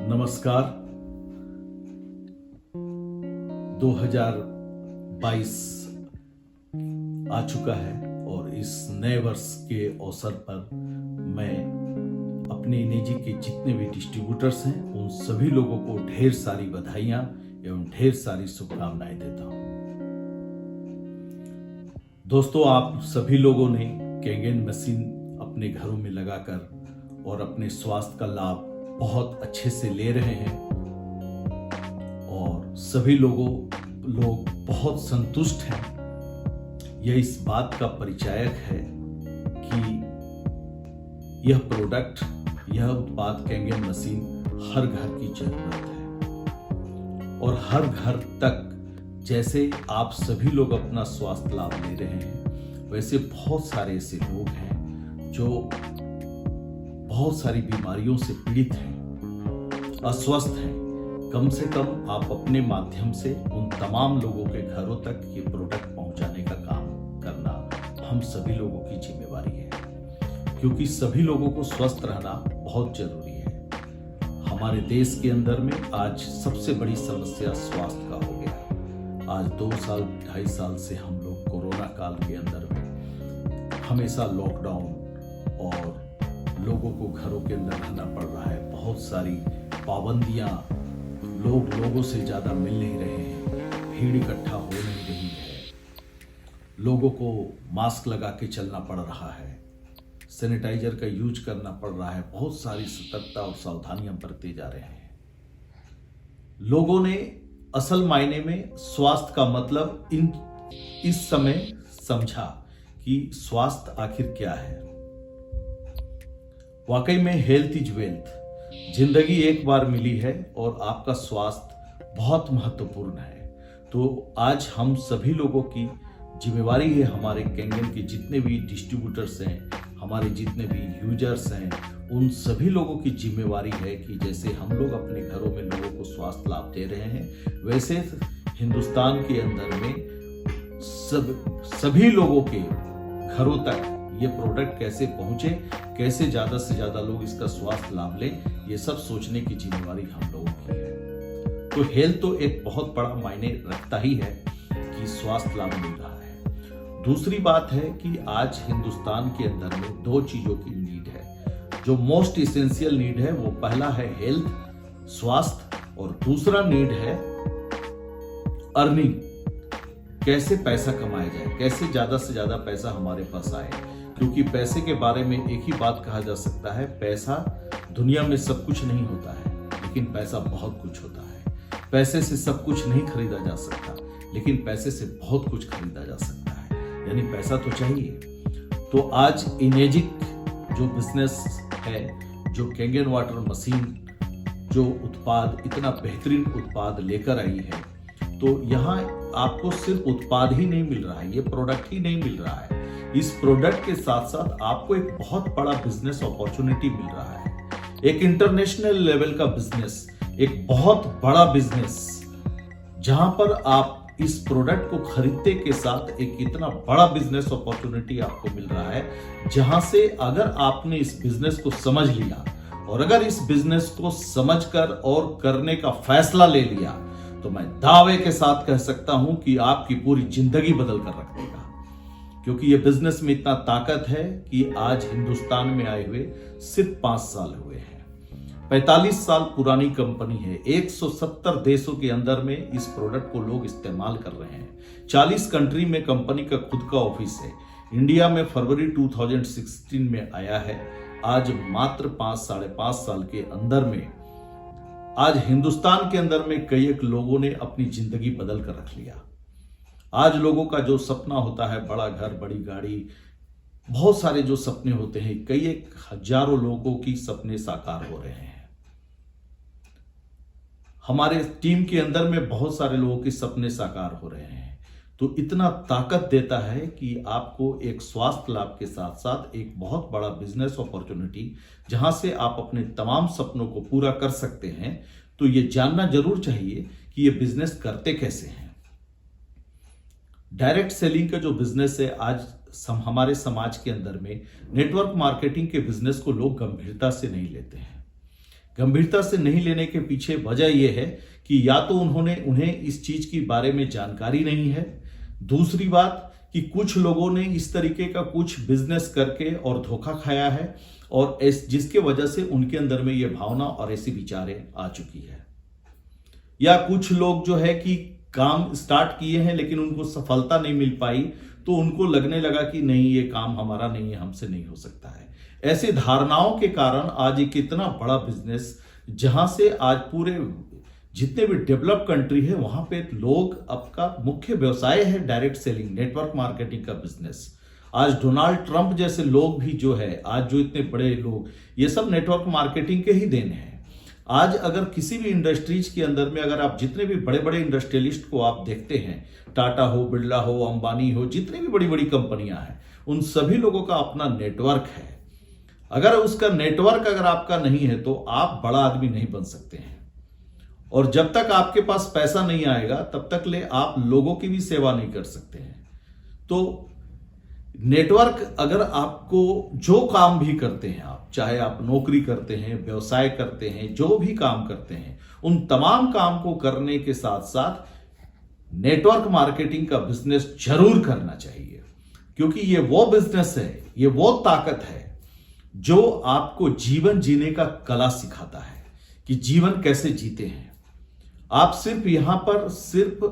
नमस्कार। 2022 आ चुका है और इस नए वर्ष के अवसर पर मैं अपने निजी के जितने भी डिस्ट्रीब्यूटर्स हैं उन सभी लोगों को ढेर सारी बधाइयां एवं ढेर सारी शुभकामनाएं देता हूं। दोस्तों, आप सभी लोगों ने कैंगन मशीन अपने घरों में लगाकर और अपने स्वास्थ्य का लाभ बहुत अच्छे से ले रहे हैं और सभी लोग बहुत संतुष्ट हैं। यह इस बात का परिचायक है कि यह प्रोडक्ट, यह उत्पाद कैंगन मशीन हर घर की जरूरत है और हर घर तक जैसे आप सभी लोग अपना स्वास्थ्य लाभ ले रहे हैं, वैसे बहुत सारे ऐसे लोग हैं जो बहुत सारी बीमारियों से पीड़ित हैं, अस्वस्थ हैं। कम से कम आप अपने माध्यम से उन तमाम लोगों के घरों तक ये प्रोडक्ट पहुंचाने का काम करना हम सभी लोगों की जिम्मेवारी है, क्योंकि सभी लोगों को स्वस्थ रहना बहुत जरूरी है। हमारे देश के अंदर में आज सबसे बड़ी समस्या स्वास्थ्य का हो गया। आज 2 साल 2.5 साल से हम लोग कोरोना काल के अंदर में हमेशा लॉकडाउन और लोगों को घरों के अंदर रहना पड़ रहा है। बहुत सारी पाबंदियां, लोगों से ज्यादा मिल नहीं रहे हैं, भीड़ इकट्ठा हो नहीं रही है, लोगों को मास्क लगा के चलना पड़ रहा है, सैनिटाइजर का यूज करना पड़ रहा है। बहुत सारी सतर्कता और सावधानियां बरते जा रहे हैं। लोगों ने असल मायने में स्वास्थ्य का मतलब इस समय समझा कि स्वास्थ्य आखिर क्या है। वाकई में हेल्थ इज वेल्थ। जिंदगी एक बार मिली है और आपका स्वास्थ्य बहुत महत्वपूर्ण है। तो आज हम सभी लोगों की जिम्मेवारी है, हमारे कैंगन के जितने भी डिस्ट्रीब्यूटर्स हैं, हमारे जितने भी यूजर्स हैं, उन सभी लोगों की जिम्मेवारी है कि जैसे हम लोग अपने घरों में लोगों को स्वास्थ्य लाभ दे रहे हैं, वैसे हिंदुस्तान के अंदर में सभी लोगों के घरों तक ये प्रोडक्ट कैसे पहुंचे, कैसे ज्यादा से ज्यादा लोग इसका स्वास्थ्य लाभ लें, ये सब सोचने की जिम्मेवारी हम लोगों की है। तो हेल्थ तो एक बहुत बड़ा मायने रखता ही है कि स्वास्थ्य लाभ मिल रहा है। दूसरी बात है कि आज हिंदुस्तान के अंदर में 2 चीजों की नीड है। जो मोस्ट इसेंशियल नीड है वो पहला है हेल्थ, स्वास्थ्य, और दूसरा नीड है अर्निंग। कैसे पैसा कमाया जाए, कैसे ज्यादा से ज्यादा पैसा हमारे पास आए, क्योंकि पैसे के बारे में एक ही बात कहा जा सकता है, पैसा दुनिया में सब कुछ नहीं होता है, लेकिन पैसा बहुत कुछ होता है। पैसे से सब कुछ नहीं खरीदा जा सकता, लेकिन पैसे से बहुत कुछ खरीदा जा सकता है, यानी पैसा तो चाहिए। तो आज इनेजिक जो बिजनेस है, जो कैंगन वाटर मशीन जो उत्पाद, इतना बेहतरीन उत्पाद लेकर आई है, तो यहाँ आपको सिर्फ उत्पाद ही नहीं मिल रहा है, ये प्रोडक्ट ही नहीं मिल रहा है। इस प्रोडक्ट के साथ साथ आपको एक बहुत बड़ा बिजनेस अपॉर्चुनिटी मिल रहा है, एक इंटरनेशनल लेवल का बिजनेस, एक बहुत बड़ा बिजनेस, जहां पर आप इस प्रोडक्ट को खरीदते के साथ एक इतना बड़ा बिजनेस अपॉर्चुनिटी आपको मिल रहा है, जहां से अगर आपने इस बिजनेस को समझ लिया और अगर इस बिजनेस को समझकर और करने का फैसला ले लिया, तो मैं दावे के साथ कह सकता हूं कि आपकी पूरी जिंदगी बदल कर रख देगा। क्योंकि ये बिजनेस में इतना ताकत है कि आज हिंदुस्तान में आए हुए सिर्फ 5 साल हुए हैं। 45 साल पुरानी कंपनी है। 170 देशों के अंदर में इस प्रोडक्ट को लोग इस्तेमाल कर रहे हैं। 40 कंट्री में कंपनी का खुद का ऑफिस है। इंडिया में फरवरी 2016 में आया है। आज मात्र 5-5.5 साल के अंदर में आज हिंदुस्तान के अंदर में कई एक लोगों ने अपनी जिंदगी बदल कर रख लिया। आज लोगों का जो सपना होता है, बड़ा घर, बड़ी गाड़ी, बहुत सारे जो सपने होते हैं, कई एक हजारों लोगों की सपने साकार हो रहे हैं। हमारे टीम के अंदर में बहुत सारे लोगों के सपने साकार हो रहे हैं। तो इतना ताकत देता है कि आपको एक स्वास्थ्य लाभ के साथ साथ एक बहुत बड़ा बिजनेस अपॉर्चुनिटी, जहां से आप अपने तमाम सपनों को पूरा कर सकते हैं। तो ये जानना जरूर चाहिए कि ये बिजनेस करते कैसे हैं। डायरेक्ट सेलिंग का जो बिजनेस है, आज हमारे समाज के अंदर में नेटवर्क मार्केटिंग के बिजनेस को लोग गंभीरता से नहीं लेते हैं। गंभीरता से नहीं लेने के पीछे वजह यह है कि या तो उन्हें इस चीज के बारे में जानकारी नहीं है, दूसरी बात कि कुछ लोगों ने इस तरीके का कुछ बिजनेस करके और धोखा खाया है और जिसके वजह से उनके अंदर में ये भावना और ऐसी विचारें आ चुकी है, या कुछ लोग जो है कि काम स्टार्ट किए हैं लेकिन उनको सफलता नहीं मिल पाई तो उनको लगने लगा कि नहीं ये काम हमारा नहीं है, हमसे नहीं हो सकता है। ऐसे धारणाओं के कारण आज एक इतना बड़ा बिजनेस, जहां से आज पूरे जितने भी डेवलप कंट्री है वहां पे लोग आपका मुख्य व्यवसाय है डायरेक्ट सेलिंग, नेटवर्क मार्केटिंग का बिजनेस। आज डोनाल्ड ट्रंप जैसे लोग भी जो है, आज जो इतने बड़े लोग, ये सब नेटवर्क मार्केटिंग के ही देन है। आज अगर किसी भी इंडस्ट्रीज के अंदर में अगर आप जितने भी बड़े बड़े इंडस्ट्रियलिस्ट को आप देखते हैं, टाटा हो, बिरला हो, अंबानी हो, जितनी भी बड़ी बड़ी कंपनियां हैं, उन सभी लोगों का अपना नेटवर्क है। अगर उसका नेटवर्क अगर आपका नहीं है तो आप बड़ा आदमी नहीं बन सकते हैं, और जब तक आपके पास पैसा नहीं आएगा तब तक ले आप लोगों की भी सेवा नहीं कर सकते हैं। तो नेटवर्क, अगर आपको जो काम भी करते हैं आप, चाहे आप नौकरी करते हैं, व्यवसाय करते हैं, जो भी काम करते हैं, उन तमाम काम को करने के साथ साथ नेटवर्क मार्केटिंग का बिजनेस जरूर करना चाहिए, क्योंकि ये वो बिजनेस है, ये वो ताकत है जो आपको जीवन जीने का कला सिखाता है कि जीवन कैसे जीते हैं। आप सिर्फ यहां पर सिर्फ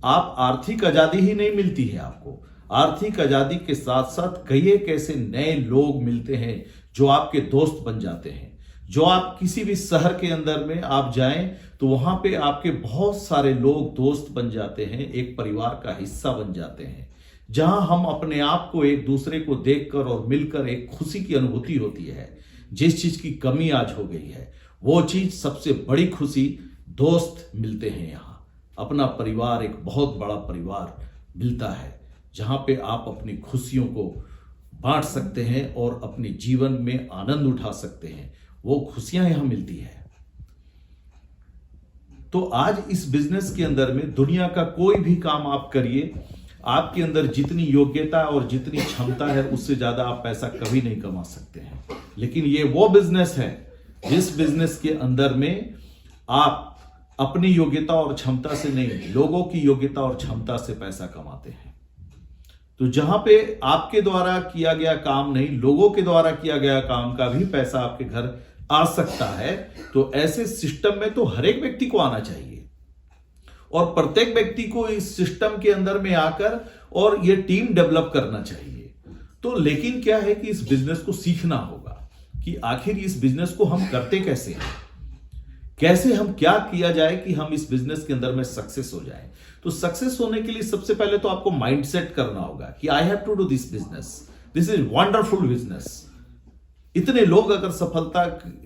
आप आर्थिक आजादी ही नहीं मिलती है आपको, आर्थिक आजादी के साथ साथ कई एक ऐसे नए लोग मिलते हैं जो आपके दोस्त बन जाते हैं। जो आप किसी भी शहर के अंदर में आप जाएं तो वहां पे आपके बहुत सारे लोग दोस्त बन जाते हैं, एक परिवार का हिस्सा बन जाते हैं, जहां हम अपने आप को एक दूसरे को देखकर और मिलकर एक खुशी की अनुभूति होती है। जिस चीज की कमी आज हो गई है वो चीज, सबसे बड़ी खुशी दोस्त मिलते हैं। यहाँ अपना परिवार, एक बहुत बड़ा परिवार मिलता है जहां पे आप अपनी खुशियों को बांट सकते हैं और अपने जीवन में आनंद उठा सकते हैं। वो खुशियां यहां मिलती है। तो आज इस बिजनेस के अंदर में दुनिया का कोई भी काम आप करिए, आपके अंदर जितनी योग्यता और जितनी क्षमता है उससे ज्यादा आप पैसा कभी नहीं कमा सकते हैं। लेकिन ये वो बिजनेस है जिस बिजनेस के अंदर में आप अपनी योग्यता और क्षमता से नहीं, लोगों की योग्यता और क्षमता से पैसा कमाते हैं। तो जहां पे आपके द्वारा किया गया काम नहीं, लोगों के द्वारा किया गया काम का भी पैसा आपके घर आ सकता है, तो ऐसे सिस्टम में तो हर एक व्यक्ति को आना चाहिए और प्रत्येक व्यक्ति को इस सिस्टम के अंदर में आकर और ये टीम डेवलप करना चाहिए। तो लेकिन क्या है कि इस बिजनेस को सीखना होगा कि आखिर इस बिजनेस को हम करते कैसे हैं, कैसे हम क्या किया जाए कि हम इस बिजनेस के अंदर में सक्सेस हो जाए। तो सक्सेस होने के लिए सबसे पहले तो आपको माइंडसेट करना होगा कि I have to do this business, this is wonderful business. इतने लोग अगर सफलता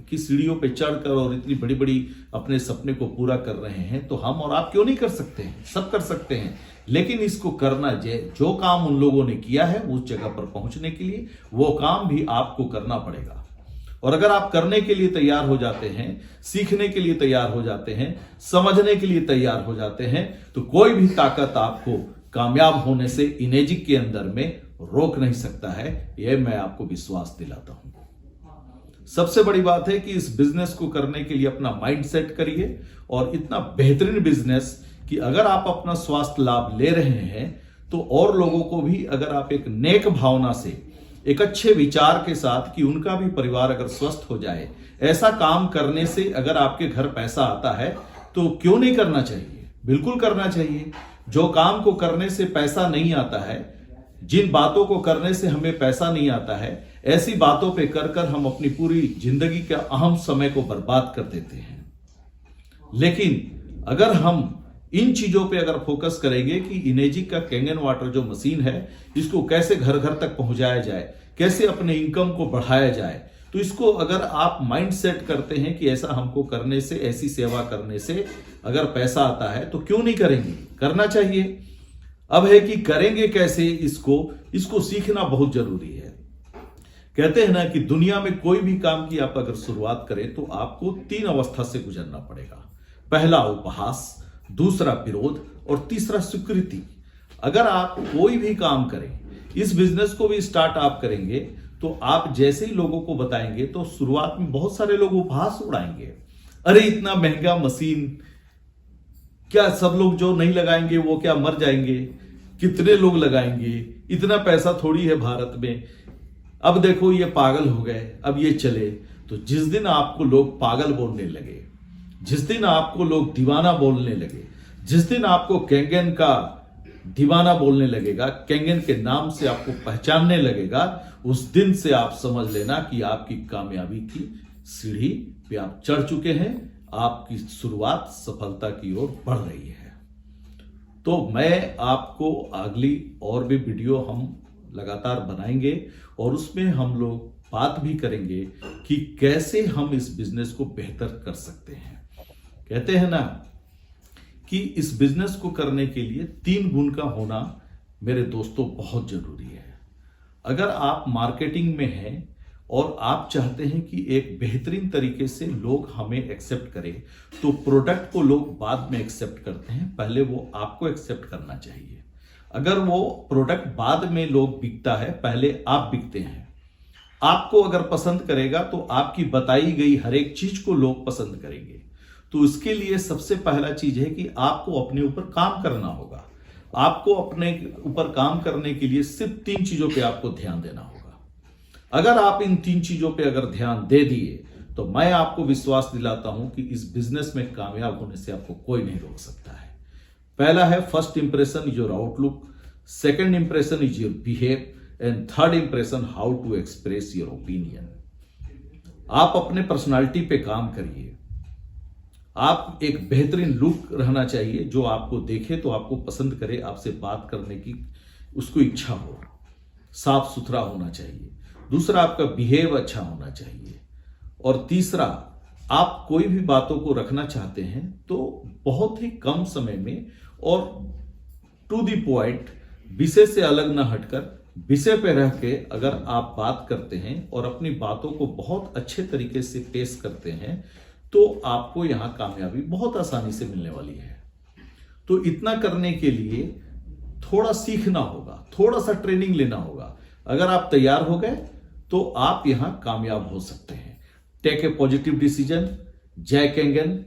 की सीढ़ियों पे चढ़कर और इतनी बड़ी बड़ी अपने सपने को पूरा कर रहे हैं तो हम और आप क्यों नहीं कर सकते हैं? सब कर सकते हैं, लेकिन इसको करना, जो काम उन लोगों ने किया है उस जगह पर पहुंचने के लिए वो काम भी आपको करना पड़ेगा। और अगर आप करने के लिए तैयार हो जाते हैं, सीखने के लिए तैयार हो जाते हैं, समझने के लिए तैयार हो जाते हैं, तो कोई भी ताकत आपको कामयाब होने से इनेजिक के अंदर में रोक नहीं सकता है। यह मैं आपको विश्वास दिलाता हूं। सबसे बड़ी बात है कि इस बिजनेस को करने के लिए अपना माइंड सेट करिए, और इतना बेहतरीन बिजनेस कि अगर आप अपना स्वास्थ्य लाभ ले रहे हैं तो और लोगों को भी अगर आप एक नेक भावना से, एक अच्छे विचार के साथ कि उनका भी परिवार अगर स्वस्थ हो जाए, ऐसा काम करने से अगर आपके घर पैसा आता है तो क्यों नहीं करना चाहिए? बिल्कुल करना चाहिए। जो काम को करने से पैसा नहीं आता है, जिन बातों को करने से हमें पैसा नहीं आता है, ऐसी बातों पे कर हम अपनी पूरी जिंदगी के अहम समय को बर्बाद कर देते हैं। लेकिन अगर हम इन चीजों पे अगर फोकस करेंगे कि इनेजिक का कैंगन वाटर जो मशीन है इसको कैसे घर घर तक पहुंचाया जाए, कैसे अपने इनकम को बढ़ाया जाए, तो इसको अगर आप माइंड सेट करते हैं कि ऐसा हमको करने से, ऐसी सेवा करने से अगर पैसा आता है तो क्यों नहीं करेंगे? करना चाहिए। अब है कि करेंगे कैसे, इसको सीखना बहुत जरूरी है। कहते हैं ना कि दुनिया में कोई भी काम की आप अगर शुरुआत करें तो आपको 3 अवस्था से गुजरना पड़ेगा। पहला उपहास, दूसरा विरोध और तीसरा स्वीकृति। अगर आप कोई भी काम करें, इस बिजनेस को भी स्टार्ट आप करेंगे तो आप जैसे ही लोगों को बताएंगे तो शुरुआत में बहुत सारे लोग उपहास उड़ाएंगे, अरे इतना महंगा मशीन, क्या सब लोग जो नहीं लगाएंगे वो क्या मर जाएंगे? कितने लोग लगाएंगे? इतना पैसा थोड़ी है भारत में। अब देखो ये पागल हो गए, अब ये चले। तो जिस दिन आपको लोग पागल बोलने लगे, जिस दिन आपको लोग दीवाना बोलने लगे, जिस दिन आपको केंगन का दीवाना बोलने लगेगा, केंगन के नाम से आपको पहचानने लगेगा, उस दिन से आप समझ लेना कि आपकी कामयाबी की सीढ़ी पे आप चढ़ चुके हैं। आपकी शुरुआत सफलता की ओर बढ़ रही है। तो मैं आपको अगली और भी वीडियो हम लगातार बनाएंगे और उसमें हम लोग बात भी करेंगे कि कैसे हम इस बिजनेस को बेहतर कर सकते हैं। कहते हैं ना कि इस बिजनेस को करने के लिए 3 गुण का होना मेरे दोस्तों बहुत जरूरी है। अगर आप मार्केटिंग में हैं और आप चाहते हैं कि एक बेहतरीन तरीके से लोग हमें एक्सेप्ट करें, तो प्रोडक्ट को लोग बाद में एक्सेप्ट करते हैं, पहले वो आपको एक्सेप्ट करना चाहिए। अगर वो प्रोडक्ट बाद में लोग बिकता है, पहले आप बिकते हैं। आपको अगर पसंद करेगा तो आपकी बताई गई हर एक चीज को लोग पसंद करेंगे। तो इसके लिए सबसे पहला चीज है कि आपको अपने ऊपर काम करना होगा। आपको अपने ऊपर काम करने के लिए सिर्फ 3 चीजों पे आपको ध्यान देना होगा। अगर आप इन 3 चीजों पे अगर ध्यान दे दिए तो मैं आपको विश्वास दिलाता हूं कि इस बिजनेस में कामयाब होने से आपको कोई नहीं रोक सकता है। पहला है first impression is your outlook, second impression is your behave and third impression how to express your opinion. आप अपने पर्सनालिटी पे काम करिए। आप एक बेहतरीन लुक रहना चाहिए, जो आपको देखे तो आपको पसंद करे, आपसे बात करने की उसको इच्छा हो। साफ सुथरा होना चाहिए। दूसरा, आपका बिहेव अच्छा होना चाहिए। और तीसरा, आप कोई भी बातों को रखना चाहते हैं तो बहुत ही कम समय में और टू दी पॉइंट, विषय से अलग ना हटकर विषय पे रह के अगर आप बात करते हैं और अपनी बातों को बहुत अच्छे तरीके से पेश करते हैं तो आपको यहां कामयाबी बहुत आसानी से मिलने वाली है। तो इतना करने के लिए थोड़ा सीखना होगा, थोड़ा सा ट्रेनिंग लेना होगा। अगर आप तैयार हो गए तो आप यहां कामयाब हो सकते हैं। Take a positive decision. जय केंगन।